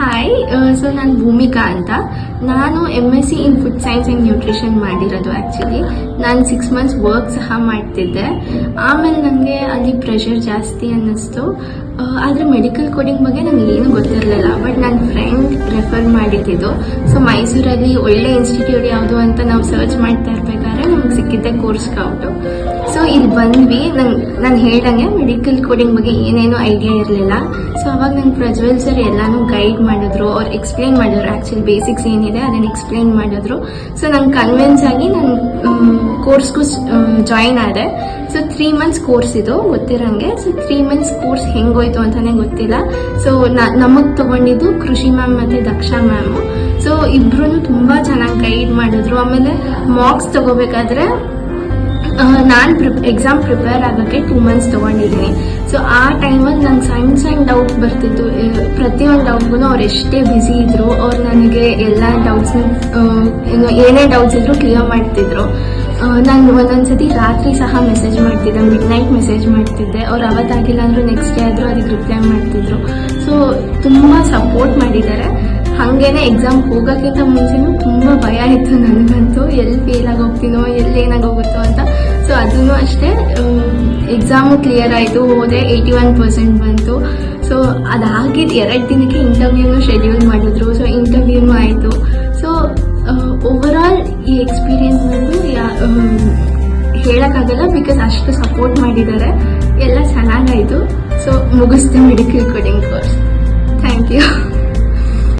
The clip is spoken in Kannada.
ಹಾಯ್, ಸೊ ನಾನು ಭೂಮಿಕಾ ಅಂತ. ನಾನು MSc in food science and nutrition ಮಾಡಿರೋದು. ಆ್ಯಕ್ಚುಲಿ ನಾನು 6 months ವರ್ಕ್ ಸಹ ಮಾಡ್ತಿದ್ದೆ. ಆಮೇಲೆ ನನಗೆ ಅಲ್ಲಿ ಪ್ರೆಷರ್ ಜಾಸ್ತಿ ಅನ್ನಿಸ್ತು. ಆದರೆ ಮೆಡಿಕಲ್ ಕೋಡಿಂಗ್ ಬಗ್ಗೆ ನನಗೆ ಏನೂ ಗೊತ್ತಿರಲಿಲ್ಲ. ಬಟ್ ನನ್ನ ಫ್ರೆಂಡ್ ರೆಫರ್ ಮಾಡಿದ್ದು. ಸೊ ಮೈಸೂರಲ್ಲಿ ಒಳ್ಳೆ ಇನ್ಸ್ಟಿಟ್ಯೂಟ್ ಯಾವುದು ಅಂತ ನಾವು ಸರ್ಚ್ ಮಾಡ್ತಾ ಇರಬೇಕಾದ್ರೆ ನಮ್ಗೆ ಸಿಕ್ಕಿದ್ದೆ ಕೋರ್ಸ್ ಸ್ಕೌಟು. ಸೊ ಇಲ್ಲಿ ಬಂದ್ವಿ. ನಾನು ಹೇಳ್ದಂಗೆ ಮೆಡಿಕಲ್ ಕೋಡಿಂಗ್ ಬಗ್ಗೆ ಏನೇನೂ ಐಡಿಯಾ ಇರಲಿಲ್ಲ. ಸೊ ಅವಾಗ ನಂಗೆ ಪ್ರಜ್ವಲ್ ಸರ್ ಎಲ್ಲಾನು ಗೈಡ್ ಮಾಡಿದ್ರು, ಅವ್ರು ಎಕ್ಸ್ಪ್ಲೈನ್ ಮಾಡಿದ್ರು. ಆ್ಯಕ್ಚುಲಿ ಬೇಸಿಕ್ಸ್ ಏನಿದೆ ಅದನ್ನು ಎಕ್ಸ್ಪ್ಲೈನ್ ಮಾಡಿದ್ರು. ಸೊ ನಂಗೆ ಕನ್ವಿನ್ಸ್ ಆಗಿ ನಾನು ಕೋರ್ಸ್ಗೂ ಜಾಯಿನ್ ಆದೆ. ಸೊ 3 months ಕೋರ್ಸ್ ಇದು ಗೊತ್ತಿರೋಂಗೆ. ಸೊ 3 months ಕೋರ್ಸ್ ಹೆಂಗೋಯ್ತು ಅಂತಾನೆ ಗೊತ್ತಿಲ್ಲ. ಸೊ ನಮಗೆ ತಗೊಂಡಿದ್ದು ಕೃಷಿ ಮ್ಯಾಮ್ ಮತ್ತು ದಕ್ಷಾ ಮ್ಯಾಮು. ಸೊ ಇಬ್ರು ತುಂಬ ಚೆನ್ನಾಗಿ ಗೈಡ್ ಮಾಡಿದ್ರು. ಆಮೇಲೆ ಮಾರ್ಕ್ಸ್ ತಗೋಬೇಕಾದ್ರೆ ನಾನು ಎಕ್ಸಾಮ್ ಪ್ರಿಪೇರ್ ಆಗೋಕ್ಕೆ 2 months ತೊಗೊಂಡಿದ್ದೀನಿ. ಸೊ ಆ ಟೈಮಲ್ಲಿ ನಂಗೆ ಸಣ್ಣ ಡೌಟ್ ಬರ್ತಿತ್ತು. ಪ್ರತಿಯೊಂದು ಡೌಟ್ಗೂ ಅವ್ರು ಎಷ್ಟೇ ಬ್ಯುಸಿ ಇದ್ರು, ಅವ್ರು ನನಗೆ ಎಲ್ಲ ಡೌಟ್ಸ್ನ ಏನೇ ಡೌಟ್ಸ್ ಇದ್ರು ಕ್ಲಿಯರ್ ಮಾಡ್ತಿದ್ರು. ನಾನು ಒಂದೊಂದ್ಸತಿ ರಾತ್ರಿ ಸಹ ಮೆಸೇಜ್ ಮಾಡ್ತಿದ್ದೆ, ಮಿಡ್ನೈಟ್ ಮೆಸೇಜ್ ಮಾಡ್ತಿದ್ದೆ. ಅವ್ರು ಅವತ್ತಾಗಿಲ್ಲ ಅಂದರೂ ನೆಕ್ಸ್ಟ್ ಡೇ ಆದರೂ ಅದಕ್ಕೆ ರಿಪ್ಲೈ ಮಾಡ್ತಿದ್ರು. ಸೊ ತುಂಬ ಸಪೋರ್ಟ್ ಮಾಡಿದ್ದಾರೆ. ಹಾಗೇನೆ ಎಕ್ಸಾಮ್ ಹೋಗೋಕ್ಕಿಂತ ಮುಂಚೆನೂ ತುಂಬ ಭಯ ಇತ್ತು ನನಗಂತೂ, ಎಲ್ಲಿ ಫೇಲ್ ಆಗೋಗ್ತೀನೋ, ಎಲ್ಲಿ ಏನಾಗೋಗುತ್ತೋ ಅಂತ. ಸೊ ಅದೂ ಅಷ್ಟೇ, ಎಕ್ಸಾಮು ಕ್ಲಿಯರ್ ಆಯಿತು, ಹೋದೆ, 81% ಬಂತು. ಸೊ ಅದಾಗಿದ್ದು 2 ದಿನಕ್ಕೆ ಇಂಟರ್ವ್ಯೂನು ಶೆಡ್ಯೂಲ್ ಮಾಡಿದ್ರು. ಸೊ ಇಂಟರ್ವ್ಯೂನು ಆಯಿತು. ಸೊ ಓವರಾಲ್ ಈ ಎಕ್ಸ್ಪೀರಿಯನ್ಸ್ ಬಂದು ಹೇಳೋಕ್ಕಾಗಲ್ಲ, ಬಿಕಾಸ್ ಅಷ್ಟು ಸಪೋರ್ಟ್ ಮಾಡಿದ್ದಾರೆ. ಎಲ್ಲ ಚೆನ್ನಾಗಾಯಿತು. ಸೊ ಮುಗಿಸ್ದೆ medical coding course. Thank you.